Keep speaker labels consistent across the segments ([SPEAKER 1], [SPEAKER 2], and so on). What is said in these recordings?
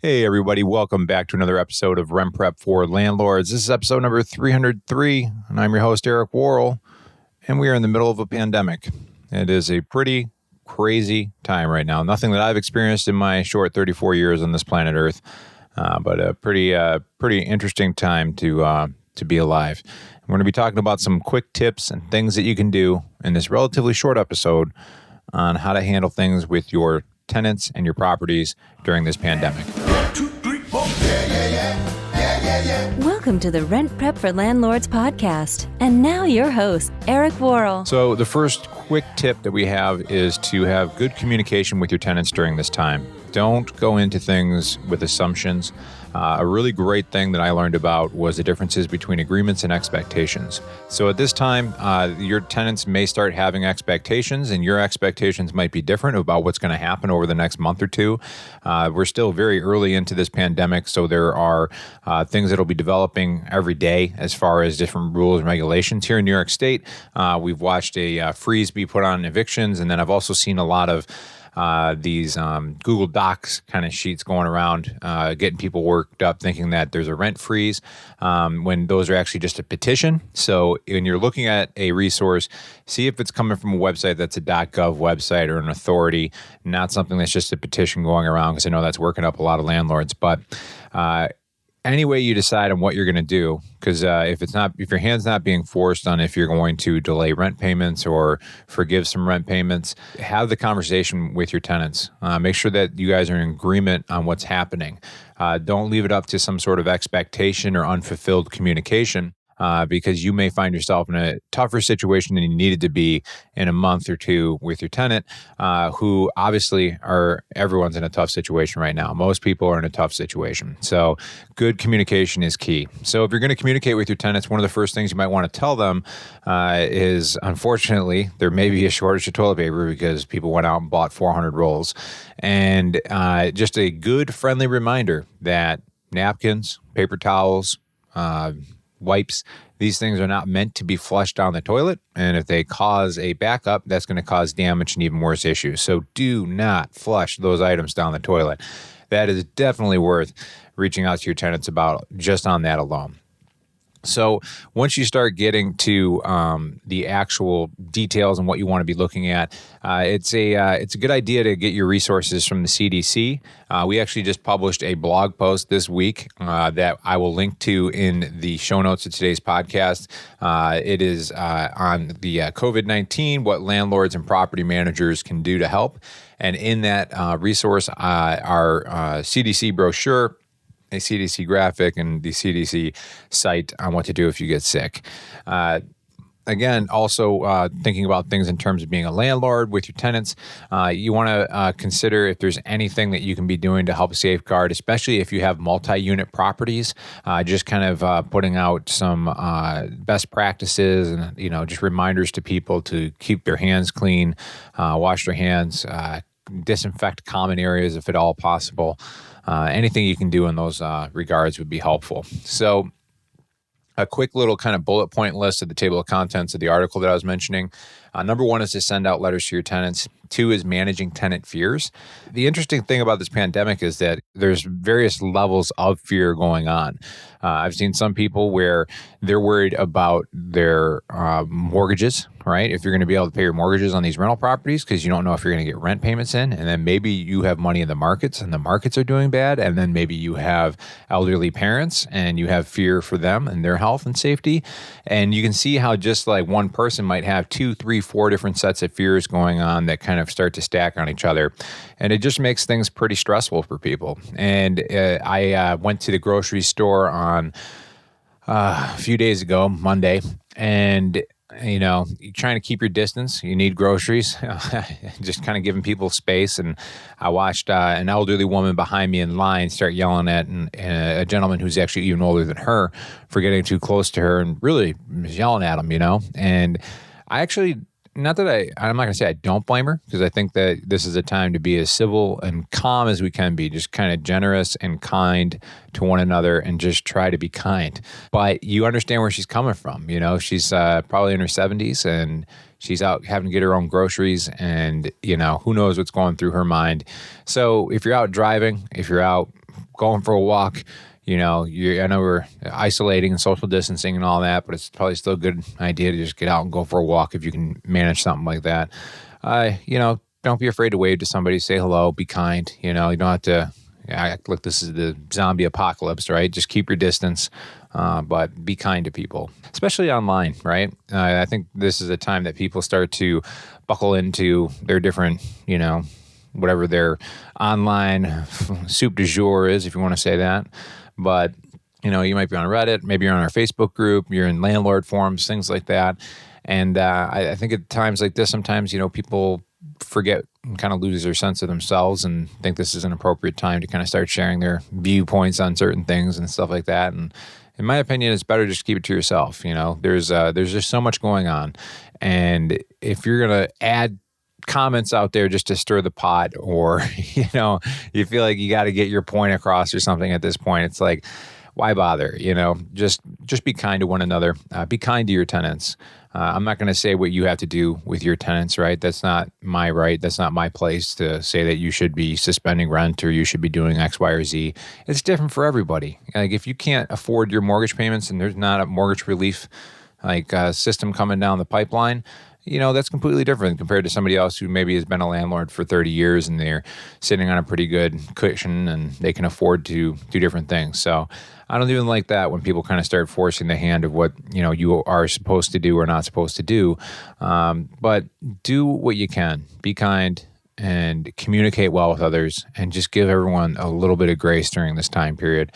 [SPEAKER 1] Hey, everybody. Welcome back to another episode of Rent Prep for Landlords. This is episode number 303, and I'm your host, Eric Worrell, and we are in the middle of a pandemic. It is a pretty crazy time right now. Nothing that I've experienced in my short 34 years on this planet Earth, but a pretty interesting time to be alive. We're going to be talking about some quick tips and things that you can do in this relatively short episode on how to handle things with your tenants and your properties during this pandemic.
[SPEAKER 2] Welcome to the Rent Prep for Landlords podcast. And now your host, Eric Worrell.
[SPEAKER 1] So the first quick tip that we have is to have good communication with your tenants during this time. Don't go into things with assumptions. A really great thing that I learned about was the differences between agreements and expectations. So at this time, your tenants may start having expectations, and your expectations might be different about what's going to happen over the next month or two. We're still very early into this pandemic, so there are things that will be developing every day as far as different rules and regulations. Here in New York State, we've watched a freeze be put on evictions, and then I've also seen a lot of these Google Docs kind of sheets going around, getting people worked up thinking that there's a rent freeze when those are actually just a petition. So when you're looking at a resource, see if it's coming from a website that's a .gov website or an authority, not something that's just a petition going around, because I know that's working up a lot of landlords. But any way you decide on what you're going to do, because if your hand's not being forced on if you're going to delay rent payments or forgive some rent payments, have the conversation with your tenants. Make sure that you guys are in agreement on what's happening. Don't leave it up to some sort of expectation or unfulfilled communication. Because you may find yourself in a tougher situation than you needed to be in a month or two with your tenant, who obviously everyone's in a tough situation right now. Most people are in a tough situation. So good communication is key. So if you're going to communicate with your tenants, one of the first things you might want to tell them is, unfortunately, there may be a shortage of toilet paper because people went out and bought 400 rolls. And just a good, friendly reminder that napkins, paper towels, wipes, these things are not meant to be flushed down the toilet. And if they cause a backup, that's going to cause damage and even worse issues. So do not flush those items down the toilet. That is definitely worth reaching out to your tenants about just on that alone. So once you start getting to the actual details and what you want to be looking at, it's a good idea to get your resources from the CDC. We actually just published a blog post this week that I will link to in the show notes of today's podcast. It is on the COVID-19, what landlords and property managers can do to help. And in that resource, our CDC brochure, a CDC graphic, and the CDC site on what to do if you get sick. Again, also thinking about things in terms of being a landlord with your tenants, you want to consider if there's anything that you can be doing to help safeguard, especially if you have multi-unit properties, just kind of putting out some best practices and, just reminders to people to keep their hands clean, wash their hands, disinfect common areas if at all possible. Anything you can do in those regards would be helpful. So a quick little kind of bullet point list of the table of contents of the article that I was mentioning. Number one is to send out letters to your tenants. Two is managing tenant fears. The interesting thing about this pandemic is that there's various levels of fear going on. I've seen some people where they're worried about their mortgages, right? If you're going to be able to pay your mortgages on these rental properties because you don't know if you're going to get rent payments in, and then maybe you have money in the markets and the markets are doing bad, and then maybe you have elderly parents and you have fear for them and their health and safety. And you can see how just like one person might have 2, 3, 4 different sets of fears going on that kind of start to stack on each other. And it just makes things pretty stressful for people. And I went to the grocery store on a few days ago, Monday, and you're trying to keep your distance. You need groceries, just kind of giving people space. And I watched an elderly woman behind me in line start yelling at a gentleman who's actually even older than her for getting too close to her and really was yelling at him, And I actually, I'm not going to say I don't blame her, because I think that this is a time to be as civil and calm as we can be, just kind of generous and kind to one another and just try to be kind. But you understand where she's coming from. She's probably in her 70s and she's out having to get her own groceries, and, who knows what's going through her mind. So if you're out driving, if you're out going for a walk. I know we're isolating and social distancing and all that, but it's probably still a good idea to just get out and go for a walk if you can manage something like that. Don't be afraid to wave to somebody, say hello, be kind. You don't have to act like this is the zombie apocalypse, right? Just keep your distance, but be kind to people, especially online, right? I think this is a time that people start to buckle into their different, whatever their online soup du jour is, if you want to say that. But, you might be on Reddit, maybe you're on our Facebook group, you're in landlord forums, things like that. And I think at times like this, sometimes, people forget and kind of lose their sense of themselves and think this is an appropriate time to kind of start sharing their viewpoints on certain things and stuff like that. And in my opinion, it's better just to keep it to yourself. There's just so much going on. And if you're going to add comments out there just to stir the pot, or, you feel like you got to get your point across or something at this point, it's like, why bother? Just be kind to one another. Be kind to your tenants. I'm not going to say what you have to do with your tenants, right? That's not my right. That's not my place to say that you should be suspending rent or you should be doing X, Y, or Z. It's different for everybody. Like if you can't afford your mortgage payments and there's not a mortgage relief system coming down the pipeline, that's completely different compared to somebody else who maybe has been a landlord for 30 years and they're sitting on a pretty good cushion and they can afford to do different things. So I don't even like that when people kind of start forcing the hand of what, you are supposed to do or not supposed to do. But do what you can. Be kind and communicate well with others and just give everyone a little bit of grace during this time period.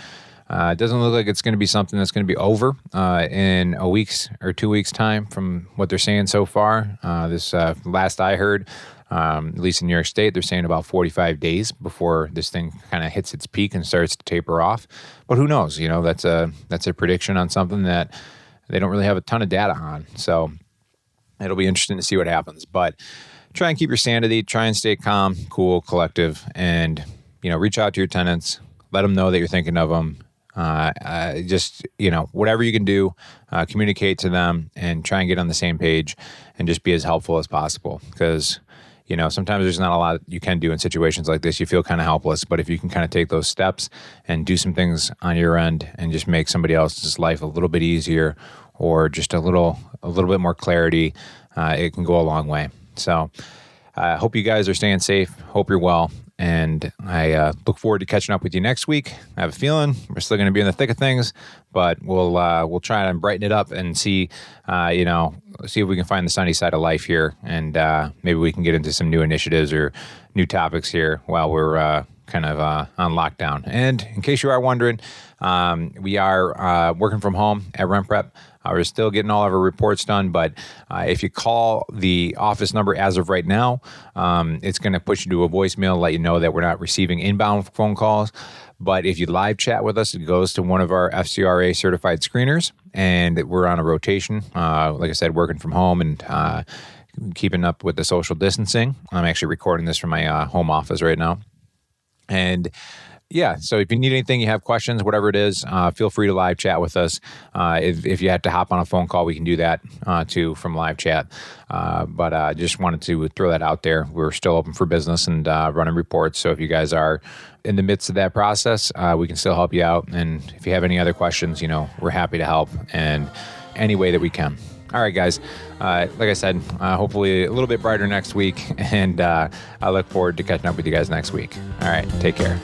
[SPEAKER 1] It doesn't look like it's going to be something that's going to be over in a week's or 2 weeks' time from what they're saying so far. This last I heard, at least in New York State, they're saying about 45 days before this thing kind of hits its peak and starts to taper off. But who knows? That's a prediction on something that they don't really have a ton of data on. So it'll be interesting to see what happens. But try and keep your sanity. Try and stay calm, cool, collective, and reach out to your tenants. Let them know that you're thinking of them. Whatever you can do, communicate to them and try and get on the same page and just be as helpful as possible. Because, sometimes there's not a lot you can do in situations like this. You feel kind of helpless, but if you can kind of take those steps and do some things on your end and just make somebody else's life a little bit easier or just a little bit more clarity, it can go a long way. So I hope you guys are staying safe. Hope you're well. And I look forward to catching up with you next week. I have a feeling we're still going to be in the thick of things, but we'll try and brighten it up and see if we can find the sunny side of life here, and maybe we can get into some new initiatives or new topics here while we're kind of on lockdown. And in case you are wondering, we are working from home at Rent Prep. We're still getting all of our reports done, but if you call the office number as of right now, it's going to push you to a voicemail, let you know that we're not receiving inbound phone calls. But if you live chat with us, it goes to one of our FCRA certified screeners, and we're on a rotation. Like I said, working from home and keeping up with the social distancing. I'm actually recording this from my home office right now. And yeah, so if you need anything, you have questions, whatever it is, feel free to live chat with us. If you had to hop on a phone call, we can do that too from live chat. But I just wanted to throw that out there. We're still open for business and running reports. So if you guys are in the midst of that process, we can still help you out. And if you have any other questions, we're happy to help in any way that we can. All right, guys. Like I said, hopefully a little bit brighter next week, and I look forward to catching up with you guys next week. All right, take care.